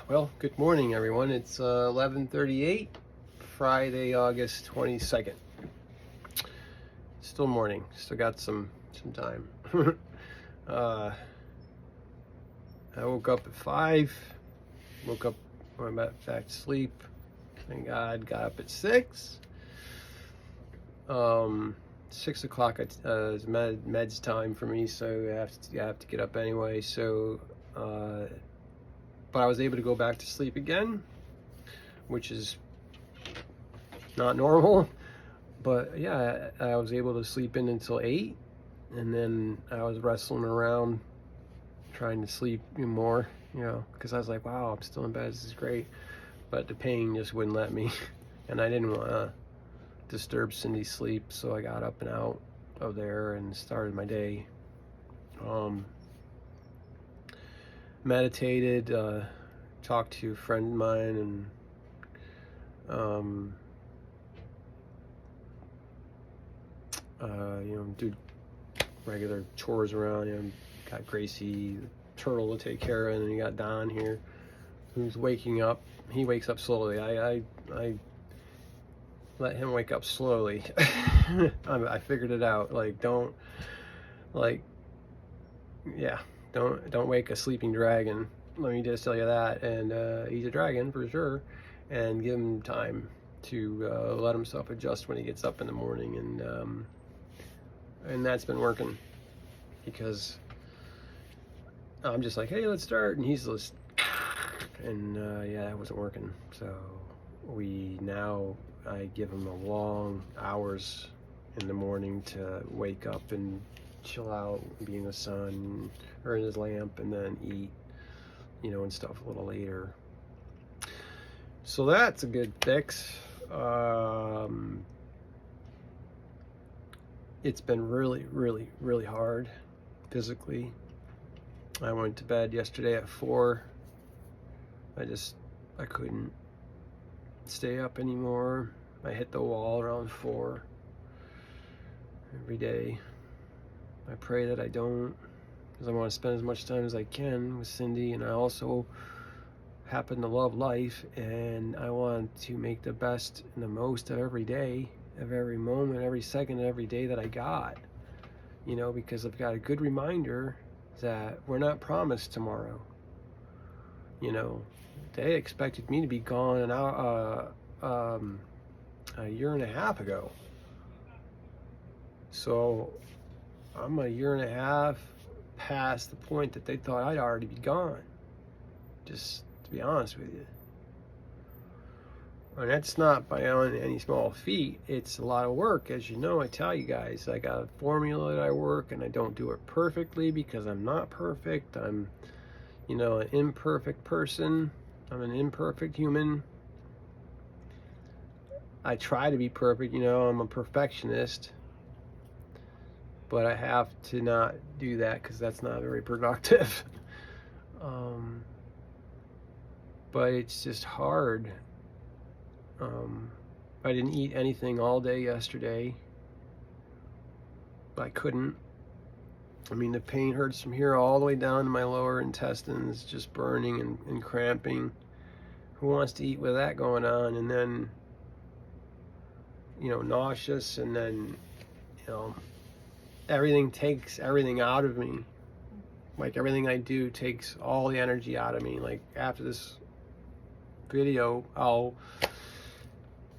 Well, good morning, everyone. It's 11:38, Friday, August 22nd. Still morning. Still got some time. uh, I woke up at 5. Woke up, went back to sleep. Thank God. Got up at 6. 6 o'clock is meds time for me, so I have to get up anyway. So, but I was able to go back to sleep again, which is not normal. But yeah, I was able to sleep in until 8, and then I was wrestling around trying to sleep more, because I was like, wow, I'm still in bed, this is great. But the pain just wouldn't let me, and I didn't want to disturb Cindy's sleep, so I got up and out of there and started my day. Meditated, talked to a friend of mine, and do regular chores around. Got Gracie, the turtle, to take care of, and then you got Don here, who's waking up. He wakes up slowly. I let him wake up slowly. I figured it out. Don't wake a sleeping dragon. Let me just tell you that. And he's a dragon for sure. And give him time to let himself adjust when he gets up in the morning, and that's been working, because I'm just like, hey, let's start, and he's just, and yeah, it wasn't working. So I give him a long hours in the morning to wake up and chill out, be in the sun or in his lamp, and then eat, and stuff a little later. So that's a good fix. It's been really, really, really hard physically. I went to bed yesterday at 4. I couldn't stay up anymore. I hit the wall around 4 every day. I pray that I don't, because I want to spend as much time as I can with Cindy, and I also happen to love life, and I want to make the best and the most of every day, of every moment, every second of every day that I got, because I've got a good reminder that we're not promised tomorrow. They expected me to be gone a year and a half ago. So I'm a year and a half past the point that they thought I'd already be gone, just to be honest with you. And that's not by any small feat. It's a lot of work. As you know, I tell you guys, I got a formula that I work, and I don't do it perfectly because I'm not perfect. I'm, an imperfect person. I'm an imperfect human. I try to be perfect, I'm a perfectionist. But I have to not do that, because that's not very productive. But it's just hard. I didn't eat anything all day yesterday. I couldn't. The pain hurts from here all the way down to my lower intestines, just burning and cramping. Who wants to eat with that going on? And then, nauseous, and then, everything takes everything out of me. Everything I do takes all the energy out of me. After this video, I'll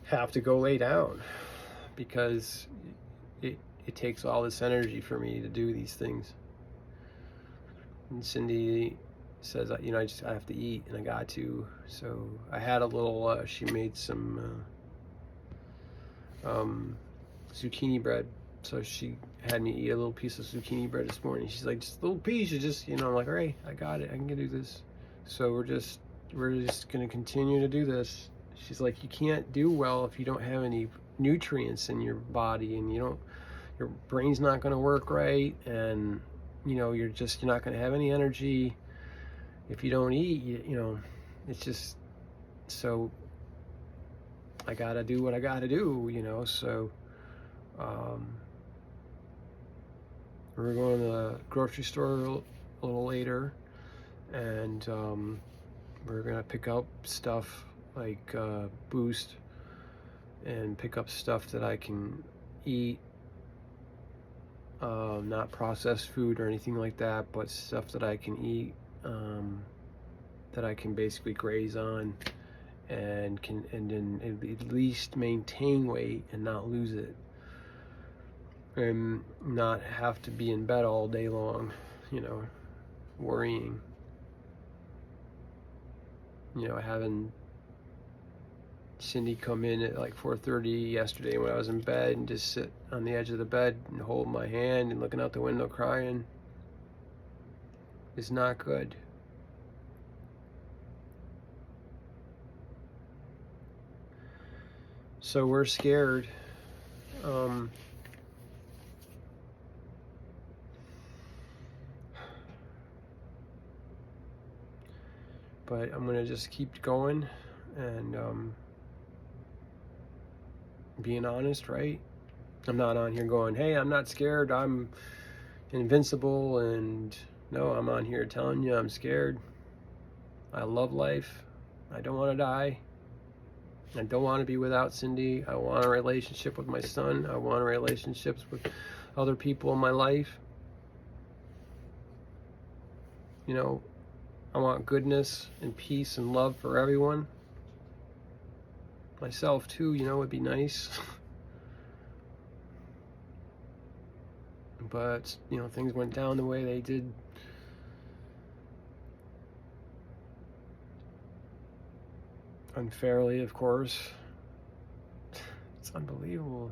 have to go lay down, because it takes all this energy for me to do these things. And Cindy says, I have to eat, and I got to. So I had a little, she made some zucchini bread. So she had me eat a little piece of zucchini bread this morning. She's like, just a little piece, I'm like, all right, I got it, I can do this. So we're just gonna continue to do this. She's like, you can't do well if you don't have any nutrients in your body, and your brain's not gonna work right, and you're not gonna have any energy if you don't eat. It's just, so I gotta do what I gotta do. So we're going to the grocery store a little later, and We're gonna pick up stuff like Boost, and pick up stuff that I can eat, not processed food or anything like that, but stuff that I can eat, that I can basically graze on, and then at least maintain weight and not lose it, and not have to be in bed all day long, worrying, having Cindy come in at like 4:30 yesterday when I was in bed and just sit on the edge of the bed and hold my hand and looking out the window crying is not good. So we're scared. But I'm gonna just keep going and being honest, right? I'm not on here going, hey, I'm not scared, I'm invincible, and no, I'm on here telling you I'm scared. I love life. I don't want to die. I don't want to be without Cindy. I want a relationship with my son. I want relationships with other people in my life. I want goodness and peace and love for everyone. Myself too, would be nice. But, things went down the way they did. Unfairly, of course. It's unbelievable.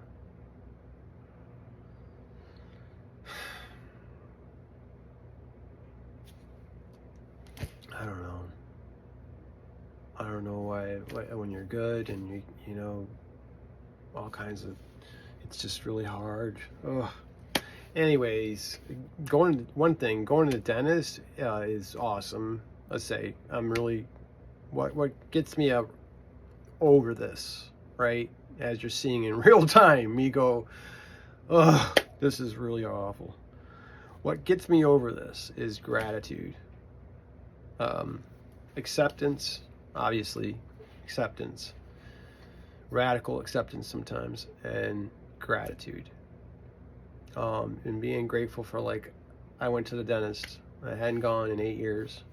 I don't know. I don't know why when you're good and you all kinds of, it's just really hard. Ugh. Anyways, going to the dentist is awesome. Let's say I'm really, what gets me over this, right? As you're seeing in real time, me go, ugh, this is really awful. What gets me over this is gratitude. Acceptance, obviously, acceptance, radical acceptance sometimes, and gratitude. And being grateful for, like, I went to the dentist. I hadn't gone in 8 years,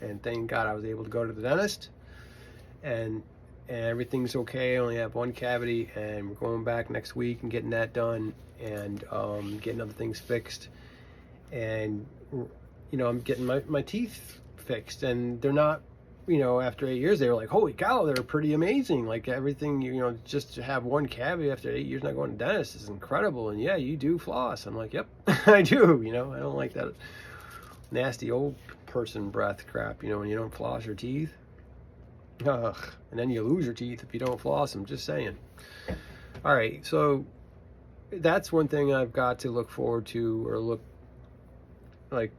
and thank God I was able to go to the dentist, and everything's okay. I only have one cavity, and we're going back next week and getting that done, and getting other things fixed, and I'm getting my teeth fixed, and they're not, after 8 years they were like, holy cow, they're pretty amazing, like everything, just to have one cavity after 8 years not going to dentist is incredible. And yeah, you do floss. I'm like, yep. I do. I don't like that nasty old person breath crap, when you don't floss your teeth. Ugh. And then you lose your teeth if you don't floss them, just saying. All right, so that's one thing I've got to look forward to, or look like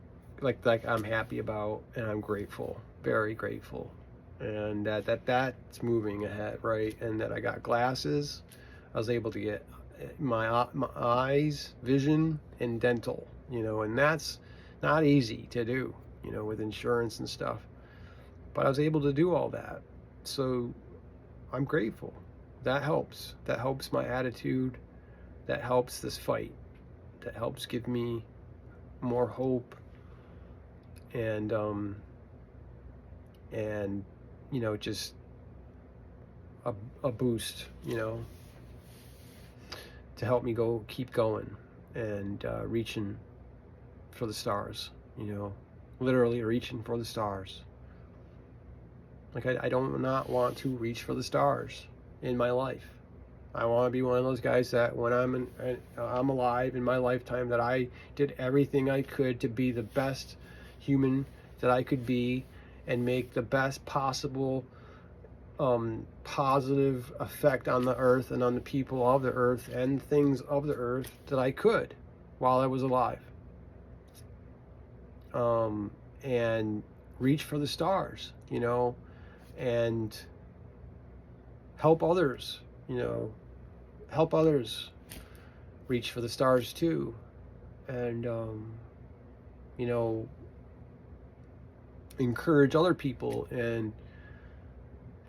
I'm happy about, and I'm grateful, very grateful, and that's moving ahead, right? And that I got glasses. I was able to get my eyes, vision, and dental, and that's not easy to do, with insurance and stuff. But I was able to do all that, so I'm grateful. That helps. That helps my attitude. That helps this fight. That helps give me more hope, and just a boost, to help me keep going, and reaching for the stars, literally reaching for the stars. Like, I don't not want to reach for the stars in my life. I want to be one of those guys that when I'm alive in my lifetime, that I did everything I could to be the best human that I could be, and make the best possible positive effect on the earth and on the people of the earth and things of the earth that I could while I was alive. And reach for the stars, and help others, help others reach for the stars too. And encourage other people and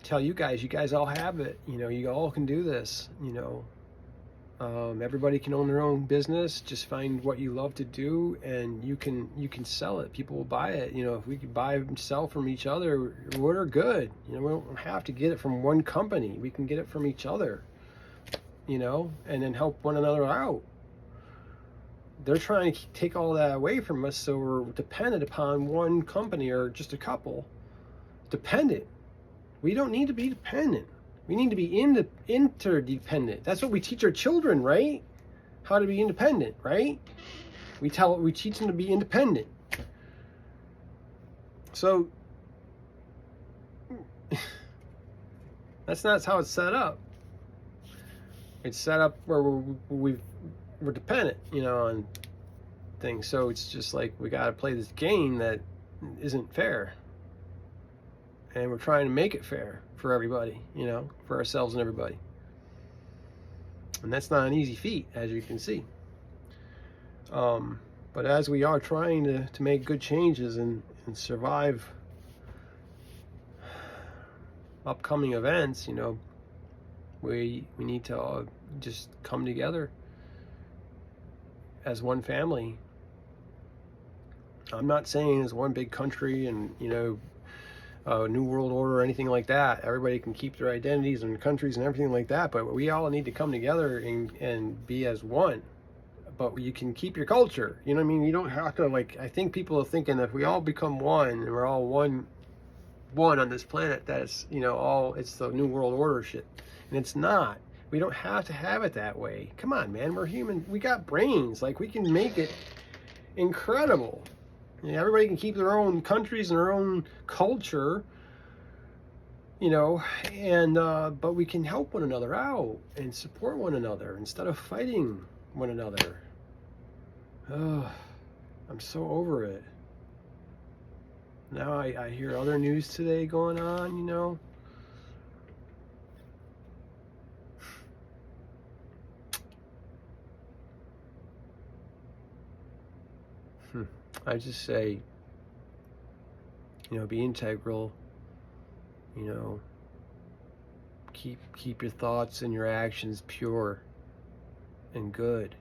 tell you guys all have it. You know, you all can do this. You know, everybody can own their own business. Just find what you love to do, and you can sell it. People will buy it. You know, if we could buy and sell from each other, we're good. You know, we don't have to get it from one company. We can get it from each other. You know, and then help one another out. They're trying to take all that away from us, so we're dependent upon one company or just a couple. Dependent. We don't need to be dependent. We need to be interdependent. That's what we teach our children, right? How to be independent, right? We teach them to be independent. So that's not how it's set up. It's set up where we're dependent, you know, on things. So it's just like we got to play this game that isn't fair. And we're trying to make it fair for everybody, you know, for ourselves and everybody. And that's not an easy feat, as you can see. But as we are trying to make good changes and survive upcoming events, you know, we need to just come together as one family. I'm not saying as one big country and, you know, New World Order or anything like that. Everybody can keep their identities and countries and everything like that, but we all need to come together and be as one. But you can keep your culture, you know what I mean? You don't have to, like, I think people are thinking that if we all become one and we're all one on this planet, that it's, you know, it's the New World Order shit. And it's not. We don't have to have it that way. Come on, man, we're human. We got brains. Like, we can make it incredible. You know, everybody can keep their own countries and their own culture, you know, and but we can help one another out and support one another instead of fighting one another. Oh, I'm so over it. Now I hear other news today going on, you know. I just say, you know, be integral, you know, keep your thoughts and your actions pure and good,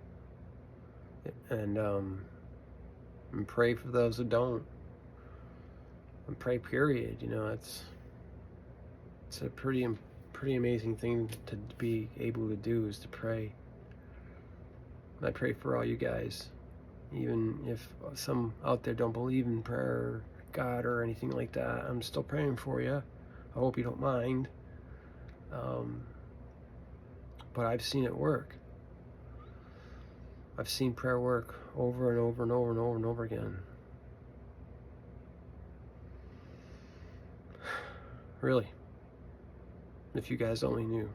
and pray for those who don't, and pray, period. You know, it's a pretty amazing thing to be able to do, is to pray. And I pray for all you guys. Even if some out there don't believe in prayer or God or anything like that, I'm still praying for you. I hope you don't mind. But I've seen it work. I've seen prayer work over and over and over and over and over again. Really. If you guys only knew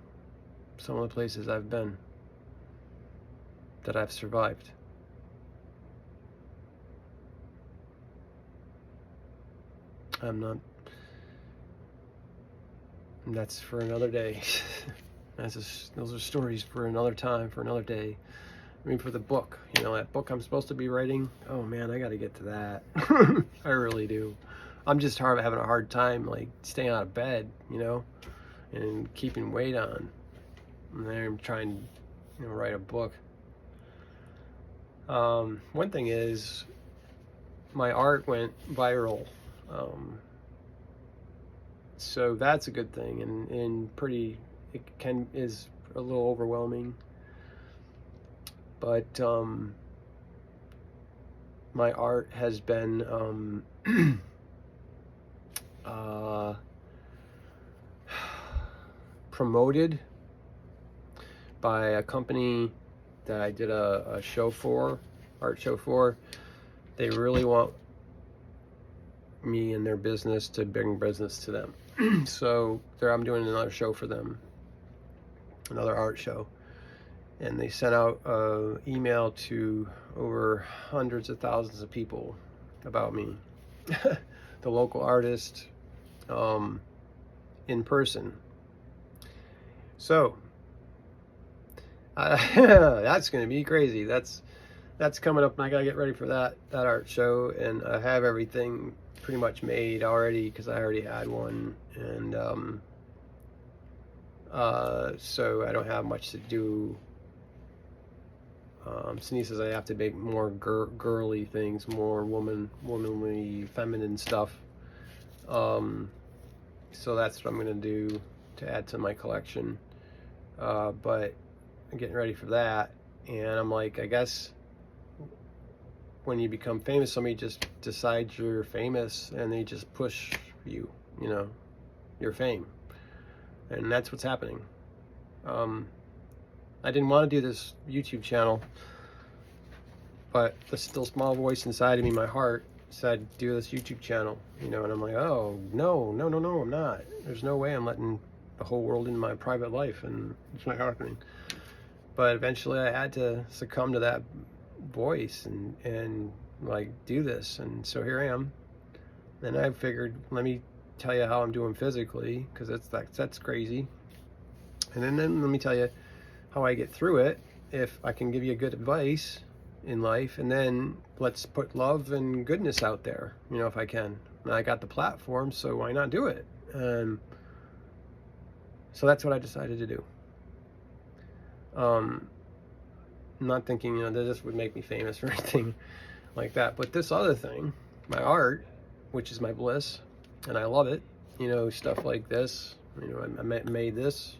some of the places I've been that I've survived. That's for another day. Those are stories for another time, for another day. I mean, for the book, you know, that book I'm supposed to be writing, oh man, I got to get to that. I really do. I'm just having a hard time, like, staying out of bed, you know, and keeping weight on. And then I'm trying to, you know, write a book. One thing is, my art went viral. So that's a good thing, and is a little overwhelming, but my art has been promoted by a company that I did a art show for. They really want me and their business to bring business to them. So I'm doing another show for them, another art show, and they sent out an email to over hundreds of thousands of people about me, the local artist, in person. So that's going to be crazy. That's coming up, and I gotta get ready for that art show, and I have everything pretty much made already because I already had one, and so I don't have much to do. Cindy says I have to make more girly things, more womanly, feminine stuff. So that's what I'm gonna do to add to my collection. But I'm getting ready for that, and I'm like, I guess when you become famous, somebody just decides you're famous, and they just push you, you know, your fame, and that's what's happening. I didn't want to do this YouTube channel, but the still small voice inside of me, my heart, said, do this YouTube channel, you know, and I'm like, oh, no, I'm not. There's no way I'm letting the whole world into my private life, and it's not happening. But eventually I had to succumb to that voice and like do this, and so here I am. And I figured, let me tell you how I'm doing physically, because that's crazy. And then let me tell you how I get through it, if I can give you good advice in life, and then let's put love and goodness out there, you know, if I can. And I got the platform, so why not do it? So that's what I decided to do. I'm not thinking, you know, that this would make me famous or anything like that, but this other thing, my art, which is my bliss, and I love it, you know, stuff like this, you know, I made this,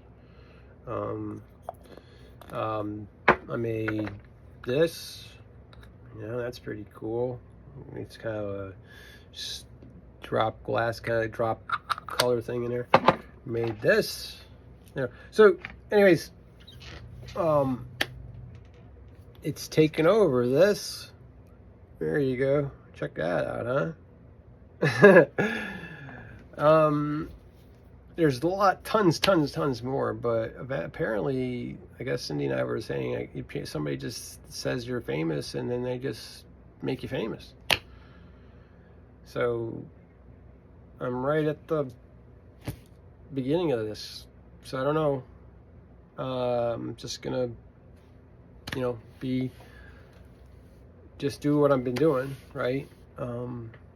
I made this, you know, that's pretty cool. It's kind of a drop glass, kind of drop color thing in there. Made this, you know. So anyways, it's taken over this. There you go. Check that out, huh? There's a lot, tons more, but apparently, I guess Cindy and I were saying, somebody just says you're famous, and then they just make you famous. So I'm right at the beginning of this, so I don't know. I'm just gonna, you know, just do what I've been doing, right?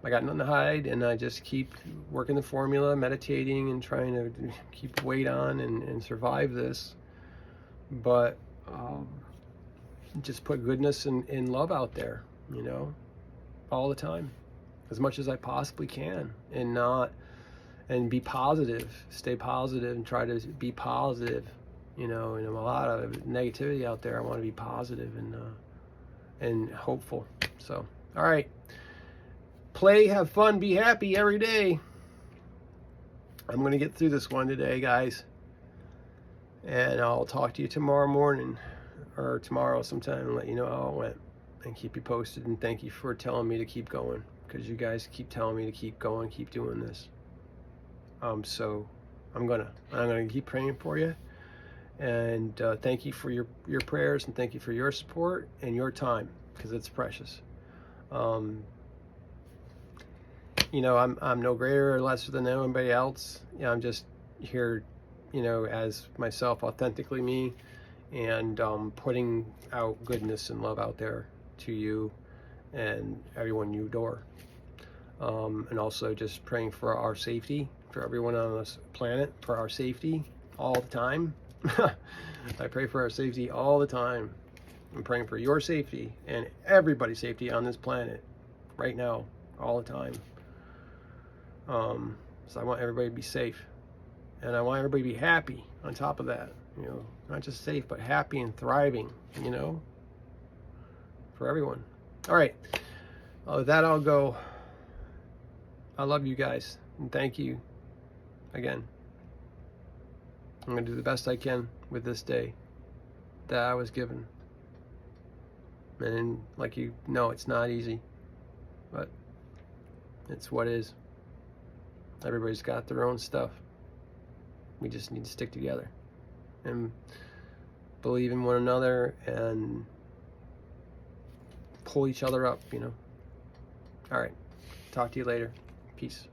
I got nothing to hide, and I just keep working the formula, meditating, and trying to keep weight on and survive this. But just put goodness and love out there, you know, all the time, as much as I possibly can, and be positive, stay positive, and try to be positive, you know. And a lot of negativity out there. I want to be positive and hopeful. So, all right. Play, have fun, be happy every day. I'm going to get through this one today, guys. And I'll talk to you tomorrow morning, or tomorrow sometime, and let you know how it went. And keep you posted. And thank you for telling me to keep going, because you guys keep telling me to keep going, keep doing this. So I'm gonna keep praying for you. And thank you for your prayers, and thank you for your support and your time, because it's precious. You know, I'm no greater or lesser than anybody else. You know, I'm just here, you know, as myself, authentically me, and putting out goodness and love out there to you and everyone you adore. And also just praying for our safety, for everyone on this planet, for our safety all the time. I pray for our safety all the time. I'm praying for your safety and everybody's safety on this planet right now, all the time. So I want everybody to be safe, and I want everybody to be happy on top of that, you know, not just safe, but happy and thriving, you know, for everyone. All right. With that, I'll go. I love you guys, and thank you again. I'm going to do the best I can with this day that I was given. And like, you know, it's not easy, but it's what it is. Everybody's got their own stuff. We just need to stick together and believe in one another and pull each other up, you know. All right. Talk to you later. Peace.